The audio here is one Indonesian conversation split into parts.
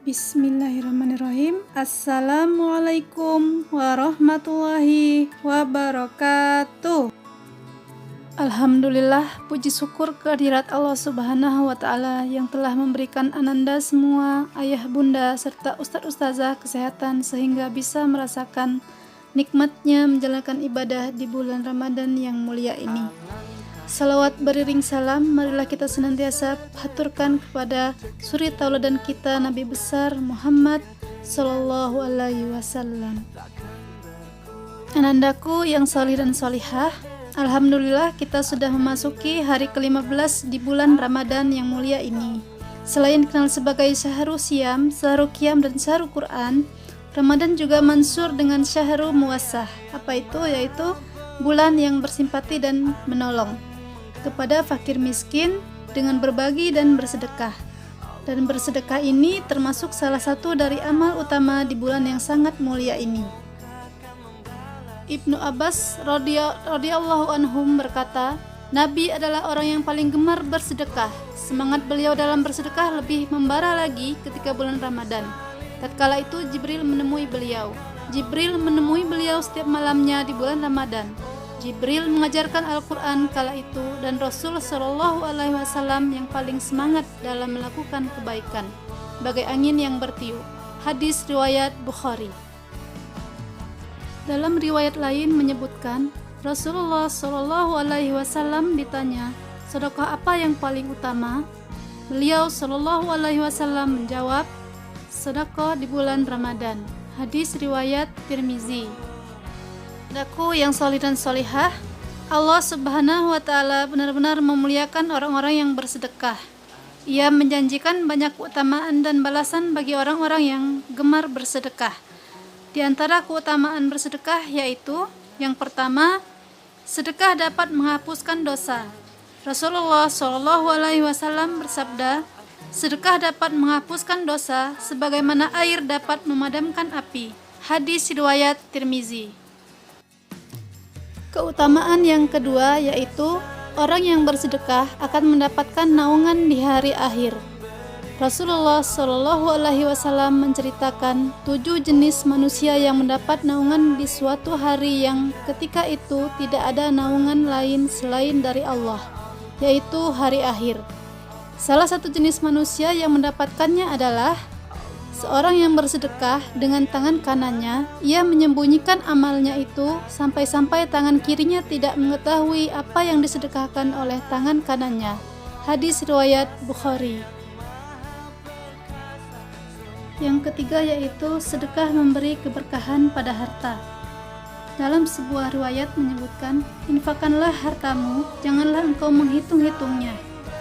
Bismillahirrahmanirrahim. Assalamualaikum warahmatullahi wabarakatuh. Alhamdulillah, puji syukur kehadirat Allah Subhanahu wa Ta'ala yang telah memberikan ananda semua, ayah bunda serta ustadz ustazah kesehatan sehingga bisa merasakan nikmatnya menjalankan ibadah di bulan Ramadan yang mulia ini. Salawat beriring salam, marilah kita senantiasa haturkan kepada suri tauladan kita Nabi besar Muhammad Sallallahu Alaihi Wasallam. Anandaku yang salih dan salihah, alhamdulillah kita sudah memasuki hari ke-15 di bulan Ramadan yang mulia ini. Selain dikenal sebagai Syahrul Siyam, Syahrul Qiyam dan Syahrul Quran, Ramadan juga mansur dengan Syahrul Muwassah. Apa itu? Yaitu bulan yang bersimpati dan menolong kepada fakir miskin dengan berbagi dan bersedekah. Dan bersedekah ini termasuk salah satu dari amal utama di bulan yang sangat mulia ini. Ibnu Abbas radhiyallahu anhum berkata, Nabi adalah orang yang paling gemar bersedekah. Semangat beliau dalam bersedekah lebih membara lagi ketika bulan Ramadan. Tatkala itu Jibril menemui beliau. Jibril menemui beliau setiap malamnya di bulan Ramadan. Jibril mengajarkan Al-Quran kala itu dan Rasul Shallallahu Alaihi Wasallam yang paling semangat dalam melakukan kebaikan, bagai angin yang bertiup. Hadis riwayat Bukhari. Dalam riwayat lain menyebutkan Rasulullah Shallallahu Alaihi Wasallam ditanya, sedekah apa yang paling utama? Beliau Shallallahu Alaihi Wasallam menjawab, sedekah di bulan Ramadan. Hadis riwayat Tirmizi. Daku yang solih dan solihah, Allah Subhanahu wa Ta'ala benar-benar memuliakan orang-orang yang bersedekah. Ia menjanjikan banyak keutamaan dan balasan bagi orang-orang yang gemar bersedekah. Di antara keutamaan bersedekah yaitu, yang pertama, sedekah dapat menghapuskan dosa. Rasulullah Shallallahu Alaihi Wasallam bersabda, sedekah dapat menghapuskan dosa sebagaimana air dapat memadamkan api. Hadis riwayat Tirmizi. Keutamaan yang kedua yaitu orang yang bersedekah akan mendapatkan naungan di hari akhir. Rasulullah Shallallahu Alaihi Wasallam menceritakan 7 jenis manusia yang mendapat naungan di suatu hari yang ketika itu tidak ada naungan lain selain dari Allah, yaitu hari akhir. Salah satu jenis manusia yang mendapatkannya adalah seorang yang bersedekah dengan tangan kanannya. Ia menyembunyikan amalnya itu sampai-sampai tangan kirinya tidak mengetahui apa yang disedekahkan oleh tangan kanannya. Hadis riwayat Bukhari. Yang ketiga yaitu sedekah memberi keberkahan pada harta. Dalam sebuah riwayat menyebutkan, infakkanlah hartamu, janganlah engkau menghitung-hitungnya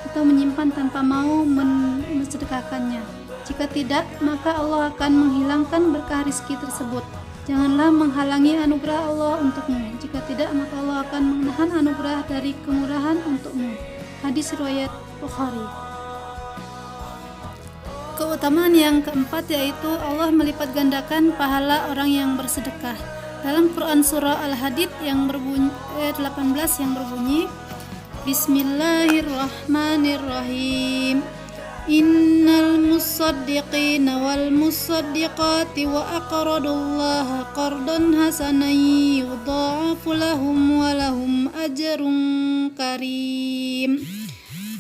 atau menyimpan tanpa mau mensedekahkannya. Jika tidak, maka Allah akan menghilangkan berkah rizki tersebut. Janganlah menghalangi anugerah Allah untukmu. Jika tidak, maka Allah akan menahan anugerah dari kemurahan untukmu. Hadis riwayat Bukhari. Keutamaan yang keempat yaitu Allah melipat gandakan pahala orang yang bersedekah. Dalam Quran surah Al-Hadid yang berbunyi ayat 18 yang berbunyi, Bismillahirrahmanirrahim. Innal musaddiqina wal musaddiqati wa aqradullaha qardan hasanan yudha'afu lahum wa lahum ajrun karim.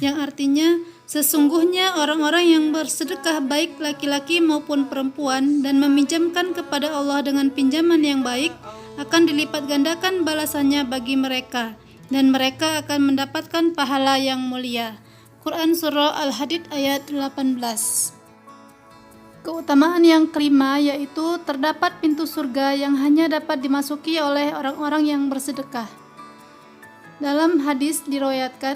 Yang artinya, sesungguhnya orang-orang yang bersedekah baik laki-laki maupun perempuan dan meminjamkan kepada Allah dengan pinjaman yang baik akan dilipat gandakan balasannya bagi mereka dan mereka akan mendapatkan pahala yang mulia. Quran Surah Al-Hadid ayat 18. Keutamaan yang kelima yaitu terdapat pintu surga yang hanya dapat dimasuki oleh orang-orang yang bersedekah. Dalam hadis diriwayatkan,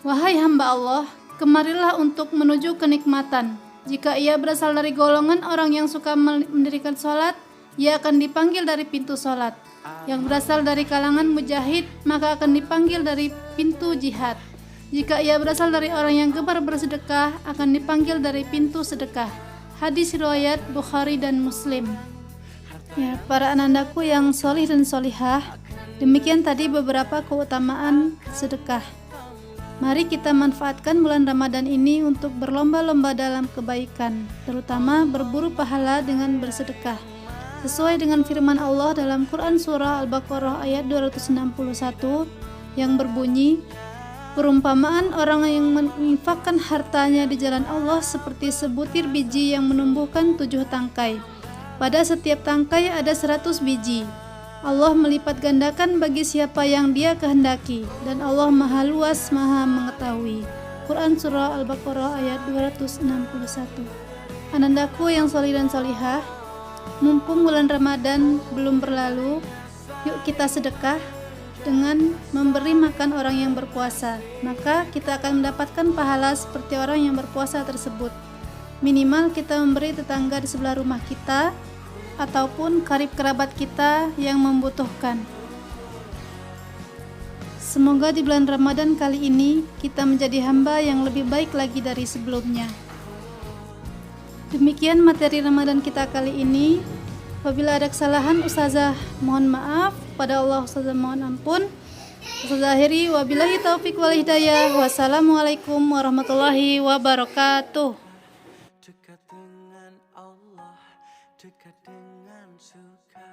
wahai hamba Allah, kemarilah untuk menuju kenikmatan. Jika ia berasal dari golongan orang yang suka mendirikan sholat, ia akan dipanggil dari pintu sholat. Yang berasal dari kalangan mujahid, maka akan dipanggil dari pintu jihad. Jika ia berasal dari orang yang gemar bersedekah, akan dipanggil dari pintu sedekah. Hadis riwayat Bukhari dan Muslim. Ya, para anandaku yang solih dan solihah, demikian tadi beberapa keutamaan sedekah. Mari kita manfaatkan bulan Ramadan ini untuk berlomba-lomba dalam kebaikan, terutama berburu pahala dengan bersedekah. Sesuai dengan firman Allah dalam Quran Surah Al-Baqarah ayat 261 yang berbunyi, perumpamaan orang yang menginfakkan hartanya di jalan Allah seperti sebutir biji yang menumbuhkan 7 tangkai. Pada setiap tangkai ada 100 biji. Allah melipat gandakan bagi siapa yang Dia kehendaki, dan Allah Maha Luas, Maha Mengetahui. Quran Surah Al-Baqarah ayat 261. Anandaku yang sholih dan sholihah, mumpung bulan Ramadan belum berlalu, yuk kita sedekah dengan memberi makan orang yang berpuasa. Maka kita akan mendapatkan pahala seperti orang yang berpuasa tersebut. Minimal kita memberi tetangga di sebelah rumah kita ataupun karib kerabat kita yang membutuhkan. Semoga di bulan Ramadan kali ini kita menjadi hamba yang lebih baik lagi dari sebelumnya. Demikian materi Ramadan kita kali ini. Apabila ada kesalahan, Ustazah mohon maaf. Pada Allah Ustazah mohon ampun. Ustazah akhiri, wabillahi taufiq wal hidayah. Wassalamualaikum warahmatullahi wabarakatuh. Dekat dengan Allah, dekat dengan surga.